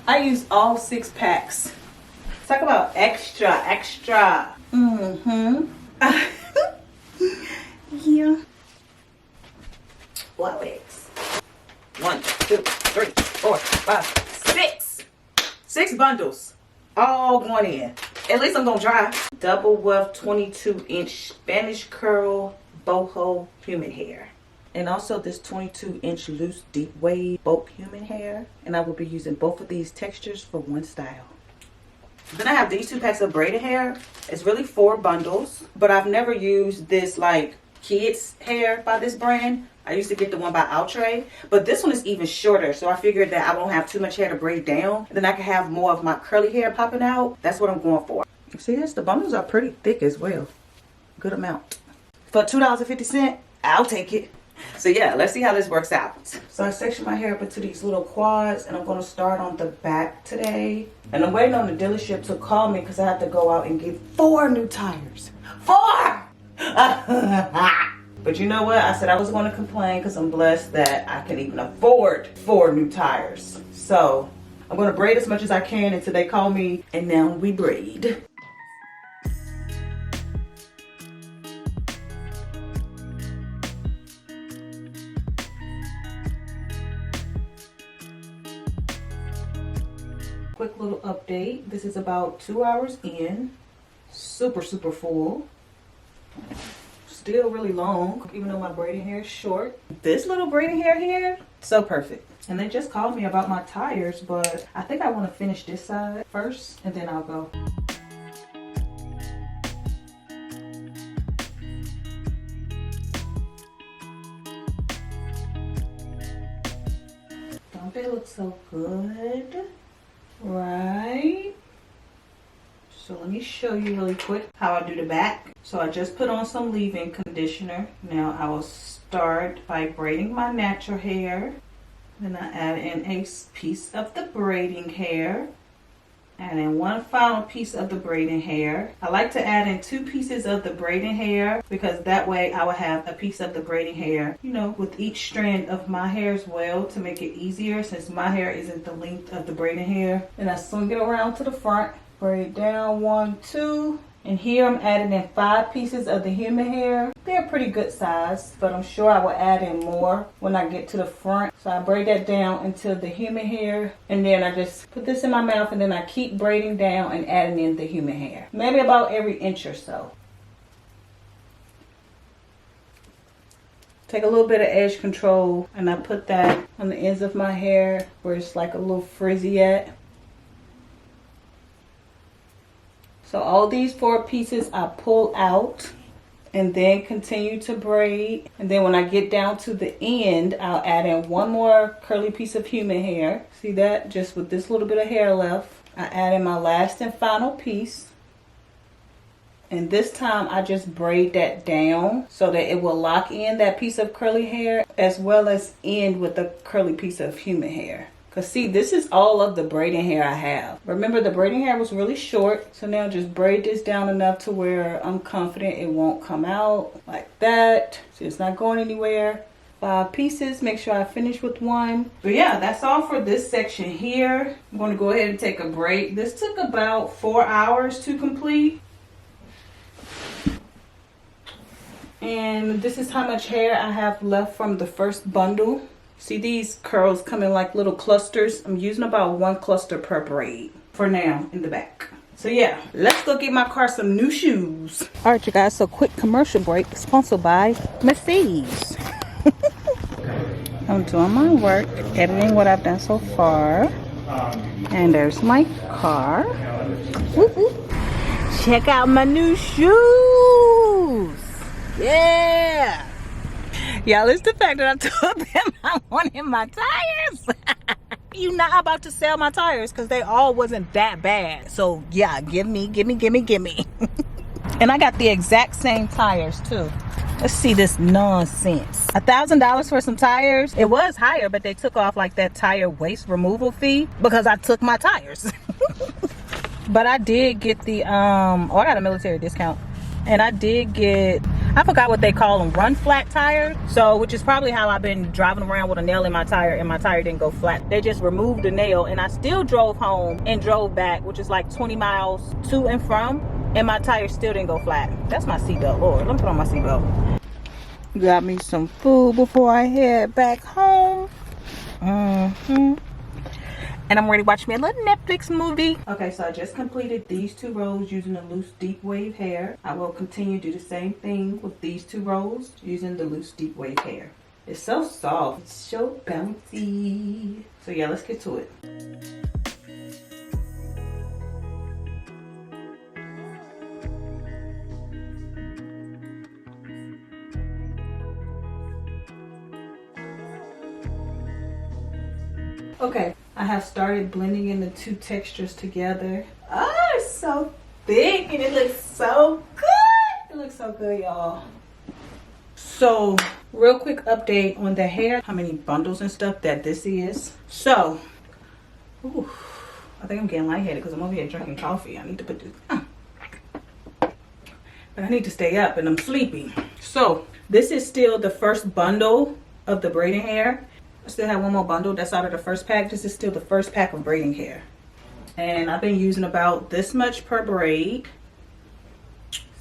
I used all 6 packs. Talk about extra. Yeah. What wigs? 1, 2, 3, 4, 5, 6. 6 bundles. All going in. At least I'm gonna try. Double weft 22-inch Spanish curl boho human hair. And also this 22-inch loose deep wave bulk human hair. And I will be using both of these textures for one style. Then I have these 2 packs of braided hair. It's really 4 bundles. But I've never used this like kids hair by this brand. I used to get the one by Outre, but this one is even shorter, so I figured that I won't have too much hair to braid down, and then I can have more of my curly hair popping out. That's what I'm going for. See this? The bundles are pretty thick as well. Good amount. For $2.50, I'll take it. So yeah, let's see how this works out. So I sectioned my hair up into these little quads, and I'm going to start on the back today. And I'm waiting on the dealership to call me because I have to go out and get 4 new tires. 4! But you know what? I said I was going to complain because I'm blessed that I can even afford 4 new tires. So I'm going to braid as much as I can until they call me, and now we braid. Quick little update. This is about 2 hours in. Super full. Still really long, even though my braiding hair is short. This little braiding hair here, so perfect. And they just called me about my tires, but I think I want to finish this side first, and then I'll go. Don't they look so good? Right? So let me show you really quick how I do the back. So I just put on some leave-in conditioner. Now I will start by braiding my natural hair. Then I add in a piece of the braiding hair. Add in 1 final piece of the braiding hair. I like to add in 2 pieces of the braiding hair because that way I will have a piece of the braiding hair, you know, with each strand of my hair as well to make it easier since my hair isn't the length of the braiding hair. Then I swing it around to the front. Braid down 1, 2, and here I'm adding in 5 pieces of the human hair. They're pretty good size, but I'm sure I will add in more when I get to the front. So I braid that down into the human hair, and then I just put this in my mouth, and then I keep braiding down and adding in the human hair. Maybe about every inch or so. Take a little bit of edge control, and I put that on the ends of my hair where it's like a little frizzy at. So all these 4 pieces I pull out and then continue to braid. And then when I get down to the end, I'll add in 1 more curly piece of human hair. See that? Just with this little bit of hair left. I add in my last and final piece. And this time I just braid that down so that it will lock in that piece of curly hair as well as end with the curly piece of human hair. Because see, this is all of the braiding hair I have. Remember, the braiding hair was really short. So now just braid this down enough to where I'm confident it won't come out like that. So it's not going anywhere. 5 pieces. Make sure I finish with 1. But yeah, that's all for this section here. I'm going to go ahead and take a break. This took about 4 hours to complete. And this is how much hair I have left from the first bundle. See, these curls come in like little clusters. I'm using about 1 cluster per braid for now in the back. So yeah, let's go get my car some new shoes. All right, you guys, so quick commercial break sponsored by Mercedes. I'm doing my work, editing what I've done so far. And there's my car. Whoop, whoop. Check out my new shoes. Yeah. Y'all, it's the fact that I told them I wanted my tires. You're not about to sell my tires because they all wasn't that bad. So yeah, give me. And I got the exact same tires too. Let's see this nonsense. $1,000 for some tires. It was higher, but they took off like that tire waste removal fee because I took my tires. But I did get the I got a military discount. And I did get, I forgot what they call them, run flat tires. So, which is probably how I've been driving around with a nail in my tire and my tire didn't go flat. They just removed the nail and I still drove home and drove back, which is like 20 miles to and from, and my tire still didn't go flat. That's my seatbelt, Lord, let me put on my seatbelt. Got me some food before I head back home. And I'm ready to watch me a little Netflix movie. Okay, so I just completed these 2 rows using the loose deep wave hair. I will continue to do the same thing with these 2 rows using the loose deep wave hair. It's so soft, it's so bouncy. So yeah, let's get to it. Okay, I have started blending in the 2 textures together. Oh, it's so thick and it looks so good. It looks so good, y'all. So, real quick update on the hair. How many bundles and stuff that this is. So, ooh, I think I'm getting lightheaded because I'm over here drinking coffee. I need to put this, but I need to stay up and I'm sleepy. So, this is still the first bundle of the braiding hair. I still have 1 more bundle that's out of the first pack. This is still the first pack of braiding hair. And I've been using about this much per braid.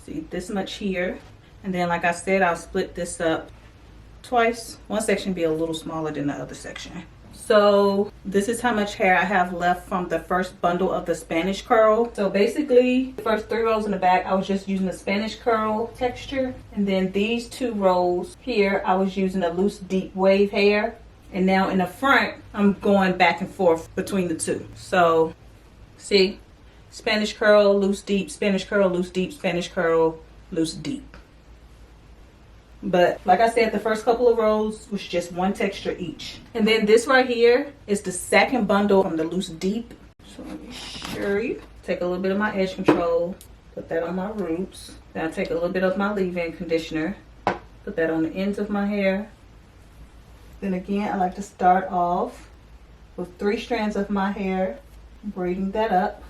See, this much here. And then like I said, I'll split this up twice. One section be a little smaller than the other section. So this is how much hair I have left from the first bundle of the Spanish curl. So basically, the first 3 rows in the back, I was just using the Spanish curl texture. And then these 2 rows here, I was using the loose deep wave hair. And now in the front, I'm going back and forth between the 2. So, see, Spanish curl, loose deep, Spanish curl, loose deep, Spanish curl, loose deep. But like I said, the first couple of rows was just 1 texture each. And then this right here is the second bundle from the loose deep. So let me show you. Take a little bit of my edge control, put that on my roots. Then I take a little bit of my leave-in conditioner, put that on the ends of my hair. Then again, I like to start off with 3 strands of my hair, braiding that up.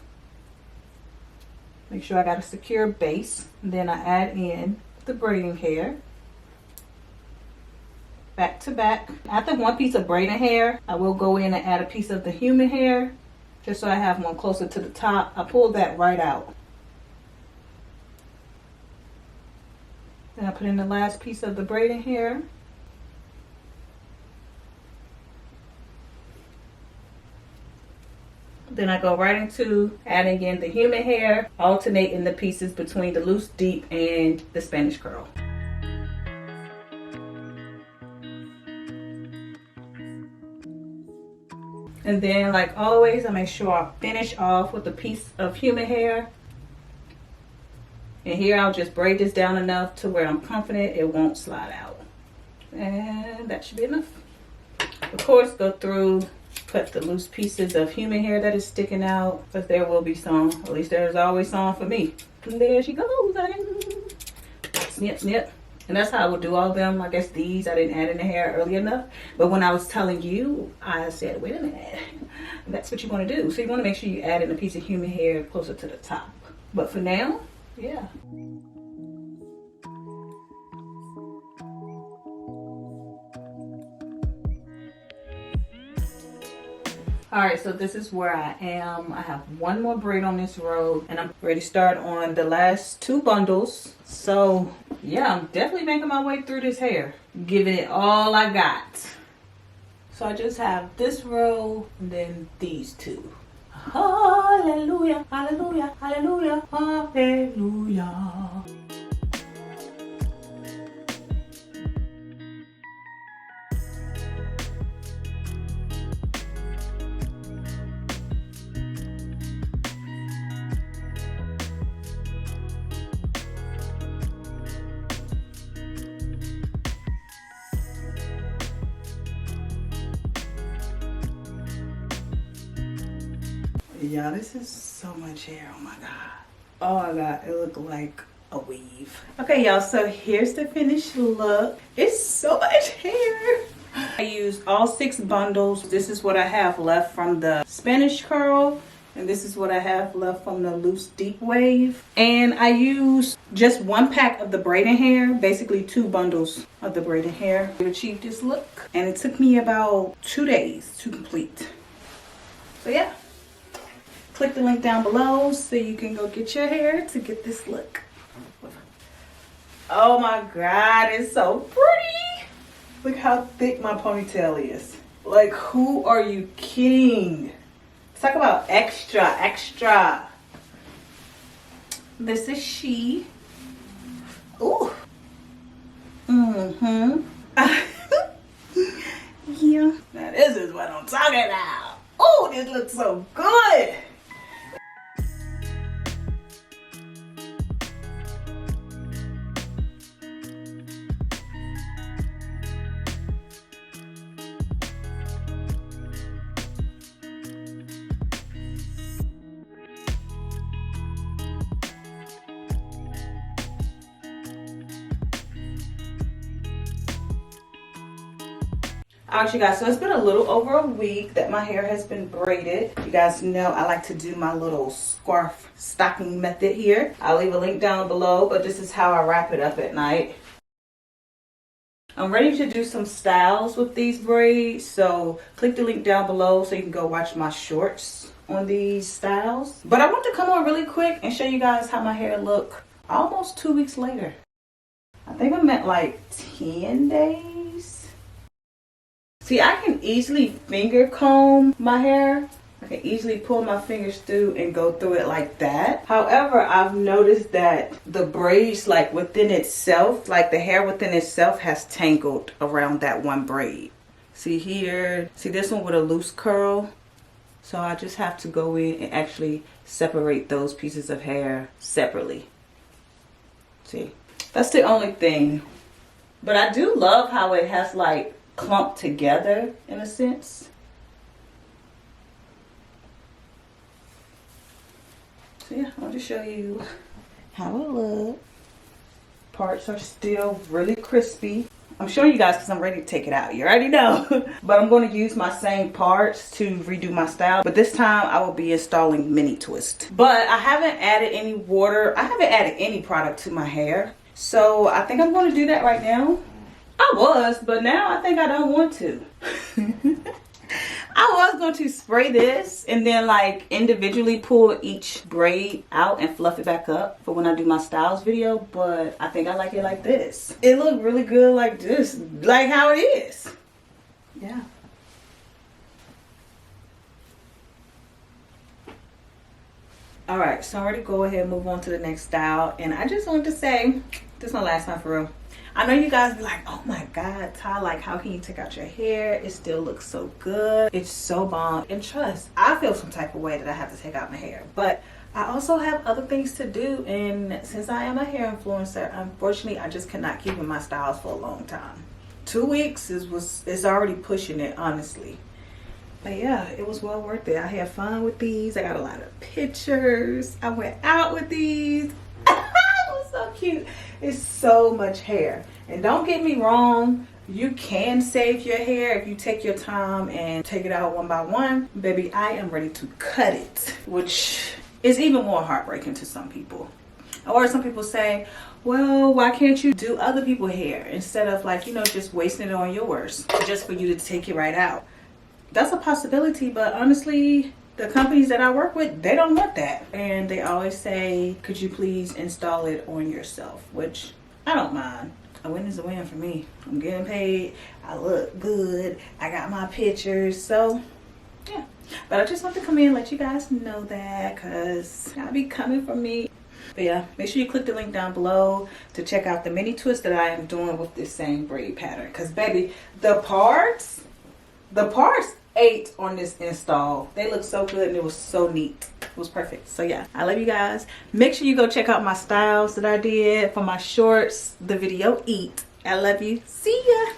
Make sure I got a secure base. And then I add in the braiding hair. Back to back. After 1 piece of braiding hair, I will go in and add a piece of the human hair, just so I have one closer to the top. I pull that right out. Then I put in the last piece of the braiding hair. Then I go right into adding in the human hair, alternating the pieces between the loose deep and the Spanish curl. And then like always, I make sure I finish off with a piece of human hair. And here I'll just braid this down enough to where I'm confident it won't slide out. And that should be enough. Of course, go through, cut the loose pieces of human hair that is sticking out, because there will be some. At least there's always some for me. And there she goes. Snip, snip. And that's how I would do all of them. I guess these I didn't add in the hair early enough. But when I was telling you, I said, wait a minute. That's what you want to do. So you want to make sure you add in a piece of human hair closer to the top. But for now, yeah. Alright, so this is where I am. I have 1 more braid on this row and I'm ready to start on the last 2 bundles. So yeah, I'm definitely making my way through this hair, giving it all I got. So I just have this row and then these 2. Hallelujah, hallelujah, hallelujah, hallelujah. Y'all, this is so much hair. Oh my god. Oh my god, it looked like a weave. Okay, y'all, so here's the finished look. It's so much hair. I used all 6 bundles. This is what I have left from the Spanish curl. And this is what I have left from the loose deep wave. And I used just 1 pack of the braiding hair, basically 2 bundles of the braiding hair to achieve this look. And it took me about 2 days to complete. So yeah, click the link down below so you can go get your hair to get this look. Oh my God, it's so pretty. Look how thick my ponytail is. Like, who are you kidding? Talk about extra, extra. This is she. Ooh. Mm-hmm. Yeah. Now this is what I'm talking about. Oh, this looks so good. Alright, you guys, so it's been a little over a week that my hair has been braided. You guys know I like to do my little scarf stocking method here. I'll leave a link down below, but this is how I wrap it up at night. I'm ready to do some styles with these braids, so click the link down below so you can go watch my shorts on these styles. But I want to come on really quick and show you guys how my hair look almost 2 weeks later. I think I'm at like 10 days. See, I can easily finger comb my hair. I can easily pull my fingers through and go through it like that. However, I've noticed that the braids, like within itself, like the hair within itself has tangled around that one braid. See here, see this one with a loose curl? So I just have to go in and actually separate those pieces of hair separately. See, that's the only thing. But I do love how it has like clumped together in a sense. So yeah, I'll just show you how it looks. Parts are still really crispy. I'm showing you guys because I'm ready to take it out. You already know. But I'm going to use my same parts to redo my style. But this time I will be installing mini twist. But I haven't added any water. I haven't added any product to my hair. So I think I'm going to do that right now. I was, but now I think I don't want to. I was going to spray this and then like individually pull each braid out and fluff it back up for when I do my styles video, but I think I like it like this. It looked really good like this, like how it is. Yeah. Alright, so I'm ready to go ahead and move on to the next style. And I just wanted to say, this is my last time for real. I know you guys be like, oh my God, Ty, like how can you take out your hair? It still looks so good. It's so bomb. And trust, I feel some type of way that I have to take out my hair. But I also have other things to do. And since I am a hair influencer, unfortunately, I just cannot keep in my styles for a long time. 2 weeks is already pushing it, honestly. But yeah, it was well worth it. I had fun with these. I got a lot of pictures. I went out with these. It was so cute. It's so much hair. And don't get me wrong, you can save your hair if you take your time and take it out one by one. Baby, I am ready to cut it, which is even more heartbreaking to some people. Or some people say, well, why can't you do other people's hair instead of like, you know, just wasting it on yours just for you to take it right out. That's a possibility, but honestly, the companies that I work with, they don't want that. And they always say, could you please install it on yourself? Which I don't mind. A win is a win for me. I'm getting paid. I look good. I got my pictures. So, yeah. But I just want to come in and let you guys know that because y'all be coming for me. But yeah, make sure you click the link down below to check out the mini twist that I am doing with this same braid pattern. Because, baby, the parts ate on this install. They look so good and it was so neat. It was perfect. So yeah, I love you guys. Make sure you go check out my styles that I did for my shorts, the video Eat. I love you. See ya.